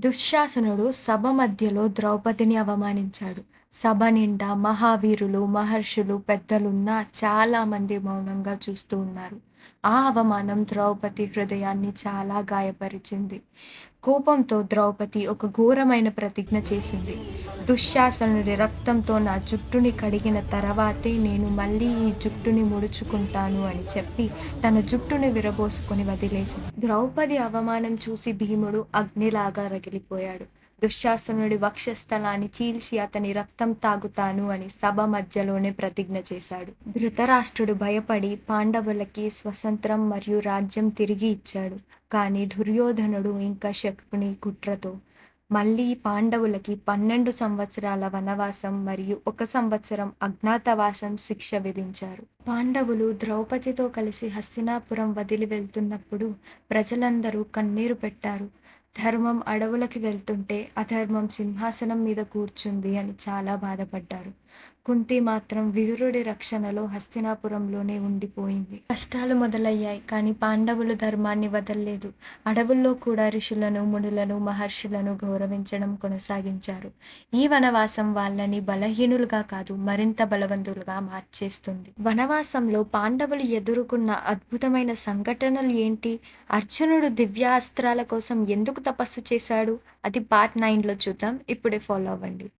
దుశ్శాసనుడు సభ మధ్యలో ద్రౌపదిని అవమానించాడు. సభ నిండా మహావీరులు, మహర్షులు, పెద్దలున్నా చాలామంది మౌనంగా చూస్తూ ఉన్నారు. ఆ అవమానం ద్రౌపది హృదయాన్ని చాలా గాయపరిచింది. కోపంతో ద్రౌపది ఒక ఘోరమైన ప్రతిజ్ఞ చేసింది. దుశ్శాసనుడి రక్తంతో నా జుట్టుని కడిగిన తర్వాతే నేను మళ్ళీ ఈ జుట్టుని ముడుచుకుంటాను అని చెప్పి తన జుట్టుని విరబోసుకొని వదిలేసింది. ద్రౌపది అవమానం చూసి భీముడు అగ్నిలాగా రగిలిపోయాడు. దుశ్శాసనుడి వక్షస్థలాన్ని చీల్చి అతని రక్తం తాగుతాను అని సభ మధ్యలోనే ప్రతిజ్ఞ చేశాడు. ధృతరాష్ట్రుడు భయపడి పాండవులకి స్వతంత్రం మరియు రాజ్యం తిరిగి ఇచ్చాడు. కానీ దుర్యోధనుడు ఇంకా శకుని కుట్రతో మళ్ళీ పాండవులకి 12 సంవత్సరాల వనవాసం మరియు 1 సంవత్సరం అజ్ఞాతవాసం శిక్ష విధించారు. పాండవులు ద్రౌపదితో కలిసి హస్తినాపురం వదిలి వెళ్తున్నప్పుడు ప్రజలందరూ కన్నీరు పెట్టారు. ధర్మం అడవులకి వెళ్తుంటే అధర్మం సింహాసనం మీద కూర్చుంది అని చాలా బాధపడ్డారు. కుంతి మాత్రం వీరుడి రక్షణలో హస్తినాపురంలోనే ఉండిపోయింది. కష్టాలు మొదలయ్యాయి, కానీ పాండవులు ధర్మాన్ని వదల్లేదు. అడవుల్లో కూడా ఋషులను, మునులను, మహర్షులను గౌరవించడం కొనసాగించారు. ఈ వనవాసం వాళ్ళని బలహీనులుగా కాదు, మరింత బలవంతులుగా మార్చేస్తుంది. వనవాసంలో పాండవులు ఎదుర్కొన్న అద్భుతమైన సంఘటనలు ఏంటి? అర్జునుడు దివ్యాస్త్రాల కోసం ఎందుకు తపస్సు చేశాడు? అది పార్ట్ 9లో చూద్దాం. ఇప్పుడే ఫాలో అవ్వండి.